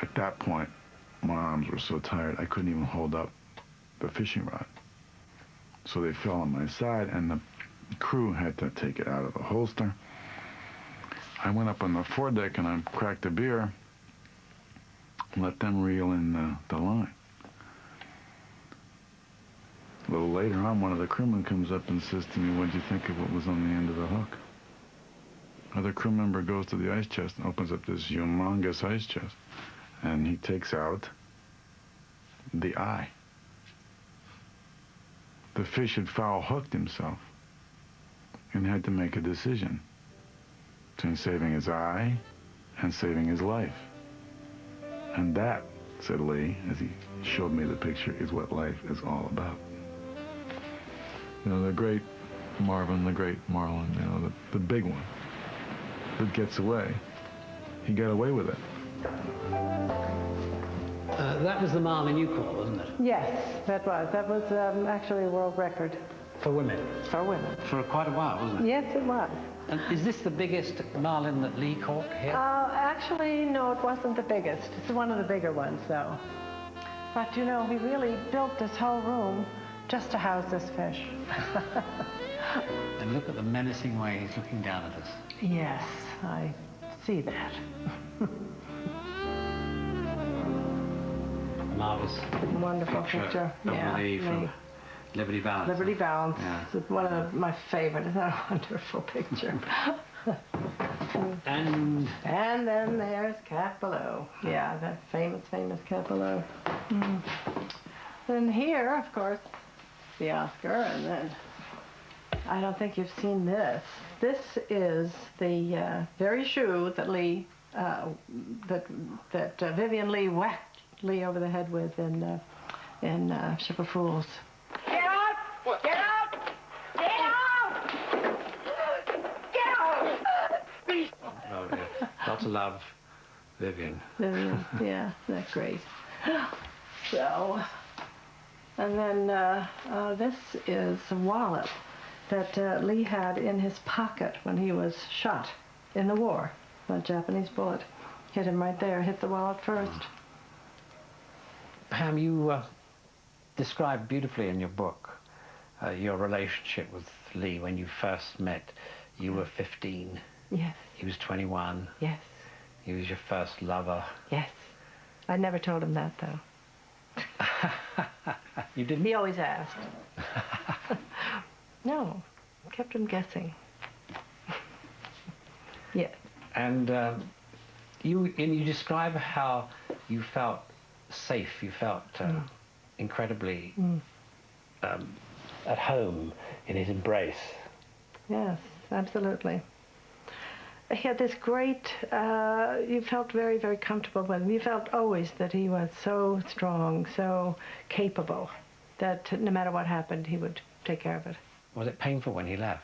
At that point, my arms were so tired I couldn't even hold up the fishing rod. So they fell on my side, and the crew had to take it out of the holster. I went up on the foredeck and I cracked a beer and let them reel in the line. A little later on, one of the crewmen comes up and says to me, "What'd you think of what was on the end of the hook?" Another crew member goes to the ice chest and opens up this humongous ice chest, and he takes out the eye. The fish had foul hooked himself and had to make a decision between saving his eye and saving his life. And that, said Lee, as he showed me the picture, is what life is all about. You know, the great Marvin, the great Marlin, you know, the big one that gets away, he got away with it. That was the Marvin you caught, wasn't it? Yes, that was. That was actually a world record. For women? For women. For quite a while, wasn't it? Yes, it was. And is this the biggest marlin that Lee caught here? Actually, no, it wasn't the biggest. It's one of the bigger ones, though. But, you know, he really built this whole room just to house this fish. And look at the menacing way he's looking down at us. Yes, I see that. Marvelous. Wonderful picture. Yeah, from Liberty Balance. Liberty Balance. Yeah. It's one of my favorite. It's a wonderful picture. And then there's Cat Below. Yeah, that famous Cat Below. And here, of course, the Oscar, and then I don't think you've seen this. This is the very shoe that Lee, that Vivian Lee whacked Lee over the head with in Ship of Fools. Get out! What? Get out! Get out! Get out! oh, yeah. Lots of love, Vivian. Vivian, yeah, that's great. So, and then this is a wallet that Lee had in his pocket when he was shot in the war. A Japanese bullet hit him right there, hit the wallet first. Pam, you describe beautifully in your book your relationship with Lee when you first met. You were 15. Yes. He was 21. Yes. He was your first lover. Yes. I never told him that, though. You didn't? He always asked. No, kept him guessing. Yeah. And you describe how you felt safe, you felt incredibly at home in his embrace. Yes, absolutely. He had this great, you felt very, very comfortable with him. You felt always that he was so strong, so capable, that no matter what happened, he would take care of it. Was it painful when he left?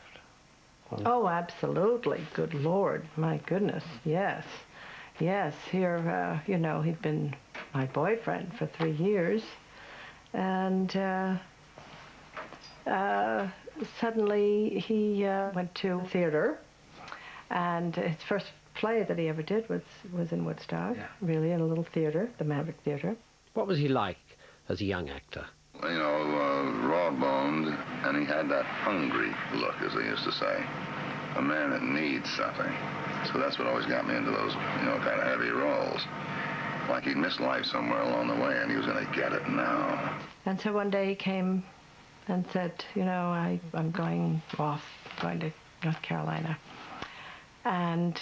Oh, absolutely. Good Lord, my goodness, yes. Yes, here, you know, he'd been my boyfriend for 3 years, and suddenly he went to theater, and his first play that he ever did was in Woodstock, really, in a little theater, the Maverick Theater. What was he like as a young actor? You know, raw-boned, and he had that hungry look, as they used to say. A man that needs something. So that's what always got me into those, you know, kind of heavy roles. Like he'd missed life somewhere along the way, and he was going to get it now. And so one day he came and said, you know, I'm going to North Carolina. And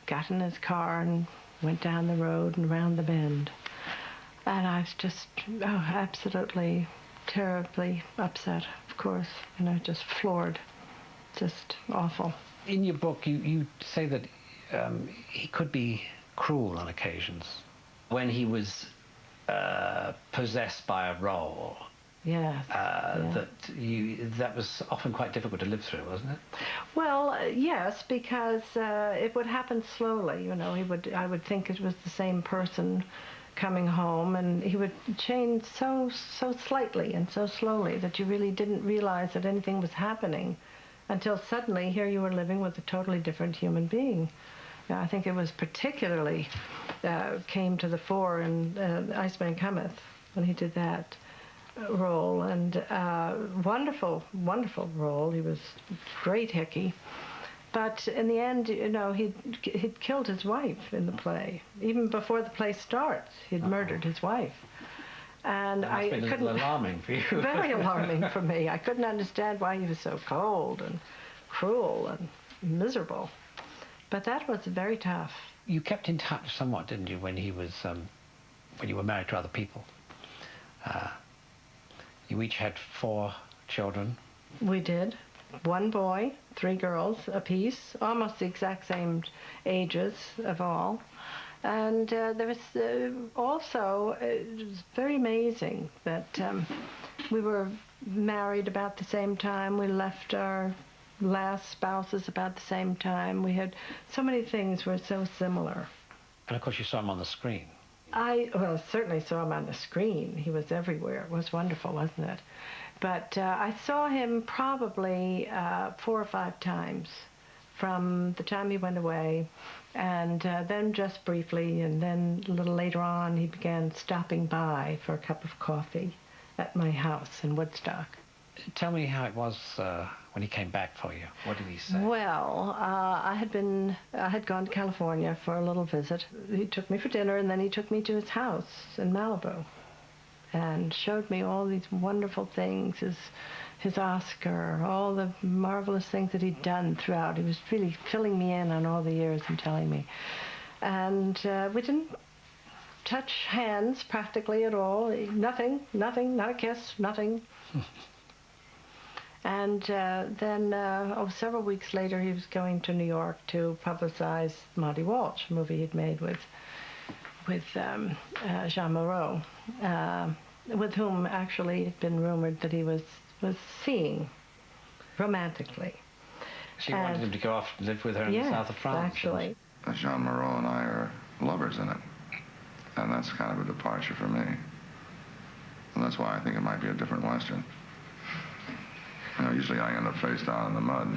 got in his car and went down the road and around the bend. And I was just, absolutely, terribly upset, of course. You know, just floored. Just awful. In your book, you say that he could be cruel on occasions. When he was possessed by a role, yes, that was often quite difficult to live through, wasn't it? Well, yes, because it would happen slowly. You know, I would think it was the same person coming home, and he would change so slightly and so slowly that you really didn't realize that anything was happening until suddenly here you were living with a totally different human being. I think it was particularly came to the fore in Iceman Cometh when he did that role, and wonderful, wonderful role. He was great Hickey. But in the end, you know, he'd killed his wife in the play. Even before the play starts, he'd murdered his wife. And I couldn't. That must be alarming for you. Very alarming for me. I couldn't understand why he was so cold and cruel and miserable. But that was very tough. You kept in touch somewhat, didn't you, when he was, when you were married to other people? You each had 4 children. We did. 1 boy, 3 girls apiece, almost the exact same ages of all. And there was also, it was very amazing that we were married about the same time. We left our last spouses about the same time. We had so many things were so similar. And of course you saw him on the screen. I certainly saw him on the screen. He was everywhere. It was wonderful, wasn't it? But I saw him probably 4 or 5 times from the time he went away, and then just briefly, and then a little later on he began stopping by for a cup of coffee at my house in Woodstock. Tell me how it was when he came back for you. What did he say? Well, I had gone to California for a little visit. He took me for dinner, and then he took me to his house in Malibu and showed me all these wonderful things, his Oscar, all the marvelous things that he'd done throughout. He was really filling me in on all the years and telling me. And we didn't touch hands practically at all. Nothing, not a kiss, nothing. And then several weeks later, he was going to New York to publicize Monty Walsh, a movie he'd made with Jean Moreau, with whom actually it had been rumored that he was seeing romantically. She wanted him to go off and live with her in the south of France. Actually. Jean Moreau and I are lovers in it, and that's kind of a departure for me. And that's why I think it might be a different Western. You know, usually I end up face down in the mud.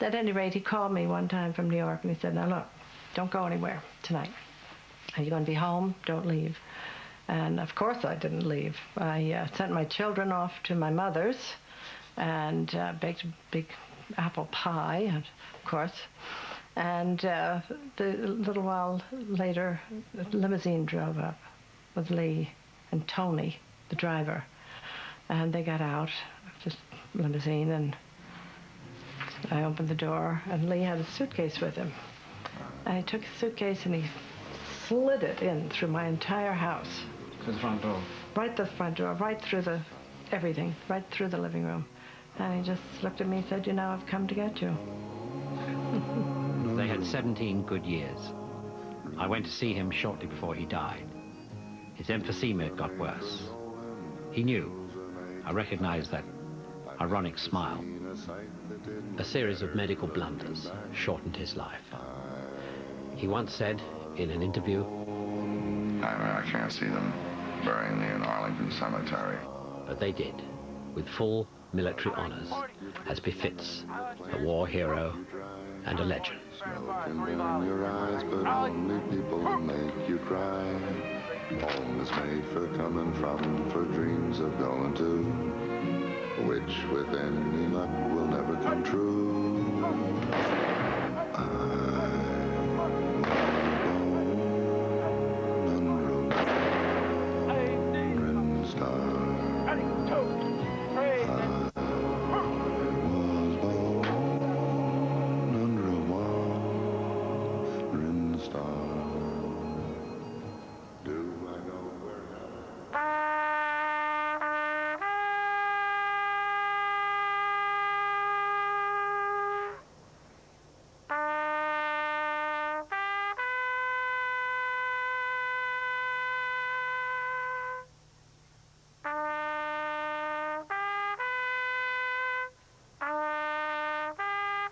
At any rate, he called me one time from New York, and he said, "Now look, don't go anywhere tonight. Are you going to be home? Don't leave." And of course I didn't leave. I sent my children off to my mother's and baked a big apple pie, of course. And a little while later, a limousine drove up with Lee and Tony, the driver. And they got out of this limousine, and I opened the door, and Lee had a suitcase with him. And he took his suitcase and he slid it in through my entire house. To the front door? Right to the front door, right through everything, right through the living room. And he just looked at me and said, "You know, I've come to get you." They had 17 good years. I went to see him shortly before he died. His emphysema got worse. He knew. I recognized that ironic smile. A series of medical blunders shortened his life. He once said in an interview, I can't see them burying me in Arlington Cemetery. But they did, with full military honors, as befits a war hero and a legend. Smoke can burn your eyes, but only people make you cry. Home is made for coming from, for dreams of going to, which with any luck will never come true. I was born under a wandering star. Do I know where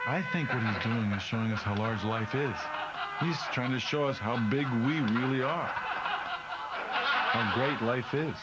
I think what he's doing is showing us how large life is. He's trying to show us how big we really are. How great life is.